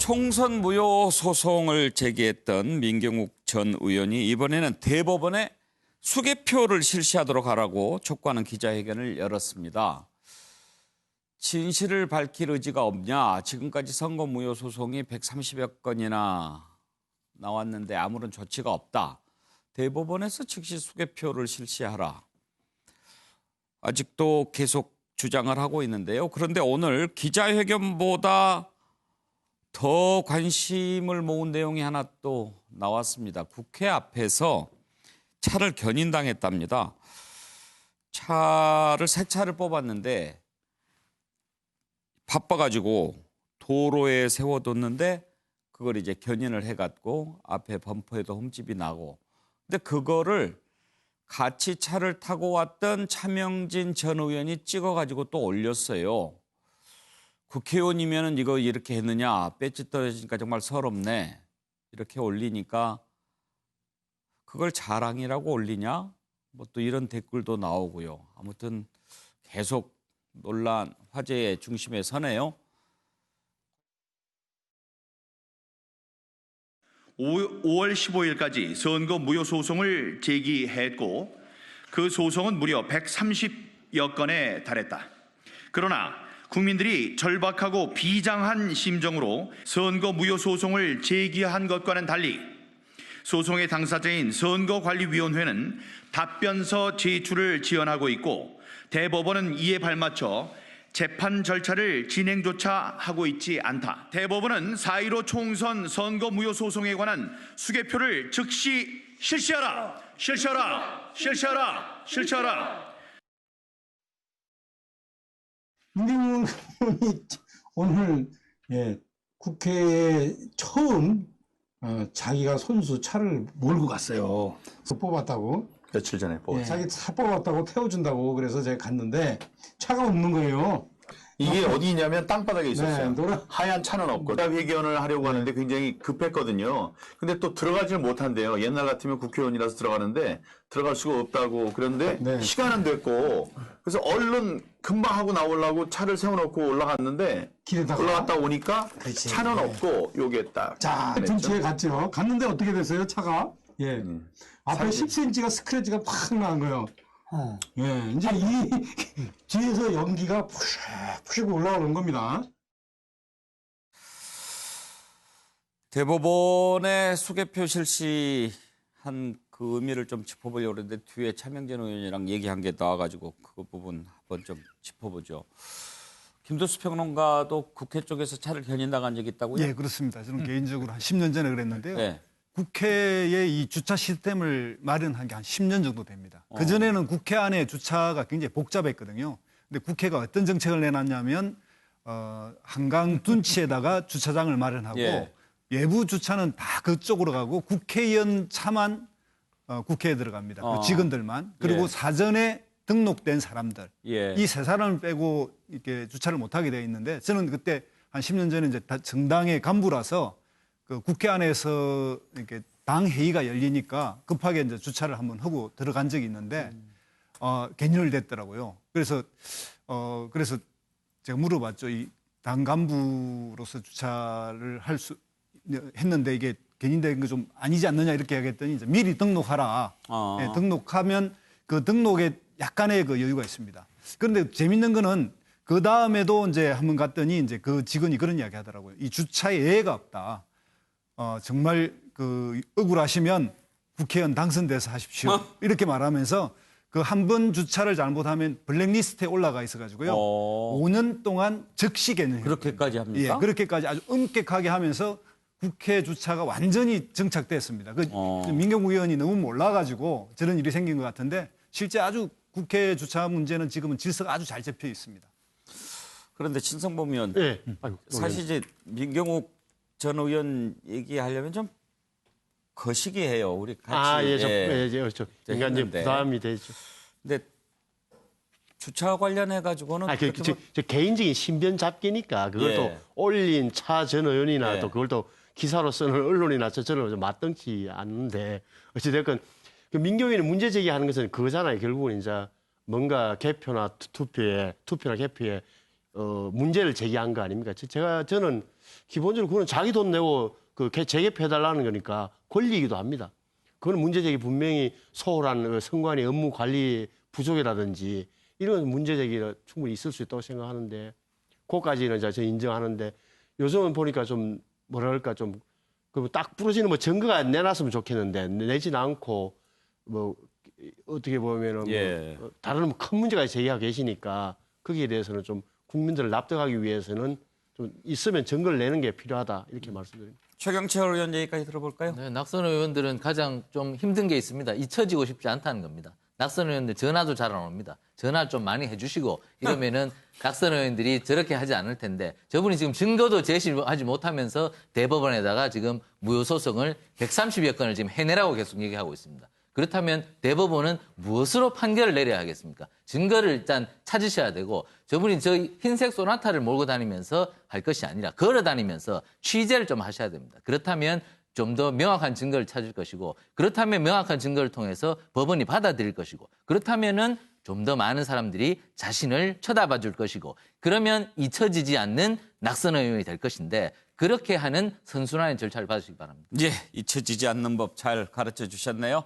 총선 무효 소송을 제기했던 민경욱 전 의원이 이번에는 대법원에 수개표를 실시하도록 하라고 촉구하는 기자회견을 열었습니다. 진실을 밝힐 의지가 없냐? 지금까지 선거 무효 소송이 130여 건이나 나왔는데 아무런 조치가 없다. 대법원에서 즉시 수개표를 실시하라. 아직도 계속 주장을 하고 있는데요. 그런데 오늘 기자회견보다 더 관심을 모은 내용이 하나 또 나왔습니다. 국회 앞에서 차를 견인당했답니다. 새 차를 뽑았는데 바빠가지고 도로에 세워뒀는데 그걸 이제 견인을 해갖고 앞에 범퍼에도 흠집이 나고, 근데 그거를 같이 차를 타고 왔던 차명진 전 의원이 찍어가지고 또 올렸어요. 국회의원이면 이거 이렇게 했느냐, 배지 떨어지니까 정말 서럽네, 이렇게 올리니까 그걸 자랑이라고 올리냐, 뭐 또 이런 댓글도 나오고요. 아무튼 계속 논란, 화제의 중심에 서네요. 5월 15일까지 선거 무효 소송을 제기했고 그 소송은 무려 130여 건에 달했다. 그러나 국민들이 절박하고 비장한 심정으로 선거 무효 소송을 제기한 것과는 달리 소송의 당사자인 선거관리위원회는 답변서 제출을 지연하고 있고 대법원은 이에 발맞춰 재판 절차를 진행조차 하고 있지 않다. 대법원은 4.15 총선 선거 무효 소송에 관한 수개표를 즉시 실시하라! 실시하라! 실시하라! 실시하라! 민경욱 의원이 오늘 국회에 처음 자기가 손수 차를 몰고 갔어요. 뽑았다고. 며칠 전에 뽑았어요. 자기 차 뽑았다고 태워준다고 그래서 제가 갔는데 차가 없는 거예요. 이게 어디 있냐면 땅바닥에 있었어요. 네, 하얀 차는 없고 기자회견을 하려고 하는데 굉장히 급했거든요. 근데 또 들어가지를 못한대요. 옛날 같으면 국회의원이라서 들어가는데 들어갈 수가 없다고. 그런데 네. 시간은 됐고 그래서 얼른 금방 하고 나오려고 차를 세워놓고 올라갔는데 올라갔다 오니까 그렇지. 차는 네. 없고 요게 딱 자, 등치에 갔죠. 갔는데 어떻게 됐어요, 차가? 앞에 10cm가 스크래치가 팍 난 거예요. 이제 이 뒤에서 연기가 푸슉 올라오는 겁니다. 대법원에 수개표 실시한 그 의미를 좀 짚어보려고 그랬는데 뒤에 차명진 의원이랑 얘기한 게 나와가지고 그 부분 한번 좀 짚어보죠. 김도수 평론가도 국회 쪽에서 차를 견인당한 적이 있다고요? 예, 그렇습니다. 저는 개인적으로 한 10년 전에 그랬는데요. 네. 국회에 이 주차 시스템을 마련한 게 한 10년 정도 됩니다. 그전에는 국회 안에 주차가 굉장히 복잡했거든요. 근데 국회가 어떤 정책을 내놨냐면 한강 둔치에다가 주차장을 마련하고 외부 주차는 다 그쪽으로 가고 국회의원 차만 국회에 들어갑니다. 그 직원들만. 그리고 사전에 등록된 사람들. 이 세 사람을 빼고 이렇게 주차를 못하게 되어 있는데 저는 그때 한 10년 전에 이제 정당의 간부라서 그 국회 안에서 이렇게 당 회의가 열리니까 급하게 이제 주차를 한번 하고 들어간 적이 있는데 개렬됐더라고요. 그래서 제가 물어봤죠. 이 당 간부로서 주차를 했는데 이게 견인된 거 좀 아니지 않느냐 이렇게 얘기했더니 이제 미리 등록하라. 등록하면 그 등록에 약간의 그 여유가 있습니다. 그런데 재밌는 거는 그 다음에도 이제 한번 갔더니 이제 그 직원이 그런 이야기 하더라고요. 이 주차에 예외가 없다. 정말 그 억울하시면 국회의원 당선돼서 하십시오. 이렇게 말하면서 그 한 번 주차를 잘못하면 블랙리스트에 올라가 있어가지고요. 5년 동안 즉시 개념. 그렇게까지 합니까? 예, 그렇게까지 아주 엄격하게 하면서 국회 주차가 완전히 정착됐습니다. 민경욱 의원이 너무 몰라가지고 저런 일이 생긴 것 같은데 실제 아주 국회 주차 문제는 지금은 질서가 아주 잘 잡혀 있습니다. 그런데 신성범 의원, 사실 이제 민경욱 전 의원 얘기하려면 좀 거시기해요. 우리 같이. 그렇죠. 인간적인 부담이 되죠. 근데 주차 관련해 가지고는 저 개인적인 신변 잡기니까 그것도 올린 차 전 의원이나 또 그걸 또 기사로 쓰는 언론이나 저는 좀 맞등치 않는데 어찌됐건 그 민경위는 문제 제기하는 것은 그거잖아요. 결국은 이제 뭔가 개표나 투표나 개표에 문제를 제기한 거 아닙니까? 저는 기본적으로 그건 자기 돈 내고 그 재개표해달라는 거니까 권리이기도 합니다. 그건 문제 제기 분명히 소홀한 그 선관위 업무 관리 부족이라든지 이런 문제 제기가 충분히 있을 수 있다고 생각하는데 그것까지는 저 인정하는데 요즘은 보니까 좀 뭐랄까 좀 딱 부러지는 뭐 증거가 내놨으면 좋겠는데 내지는 않고 뭐 어떻게 보면은 예. 뭐 다른 큰 문제가 제기하고 계시니까 거기에 대해서는 좀 국민들을 납득하기 위해서는 좀 있으면 증거를 내는 게 필요하다 이렇게 말씀드립니다. 최경철 의원 얘기까지 들어볼까요? 네, 낙선 의원들은 가장 좀 힘든 게 있습니다. 잊혀지고 싶지 않다는 겁니다. 낙선 의원들 전화도 잘 안 옵니다. 전화 좀 많이 해주시고 이러면은 낙선 의원들이 저렇게 하지 않을 텐데 저분이 지금 증거도 제시하지 못하면서 대법원에다가 지금 무효소송을 130여 건을 지금 해내라고 계속 얘기하고 있습니다. 그렇다면 대법원은 무엇으로 판결을 내려야 하겠습니까? 증거를 일단 찾으셔야 되고 저분이 저 흰색 소나타를 몰고 다니면서 할 것이 아니라 걸어 다니면서 취재를 좀 하셔야 됩니다. 그렇다면 좀 더 명확한 증거를 찾을 것이고 그렇다면 명확한 증거를 통해서 법원이 받아들일 것이고 그렇다면은 좀 더 많은 사람들이 자신을 쳐다봐 줄 것이고 그러면 잊혀지지 않는 낙선 의원이 될 것인데 그렇게 하는 선순환의 절차를 받으시기 바랍니다. 예, 잊혀지지 않는 법 잘 가르쳐 주셨네요.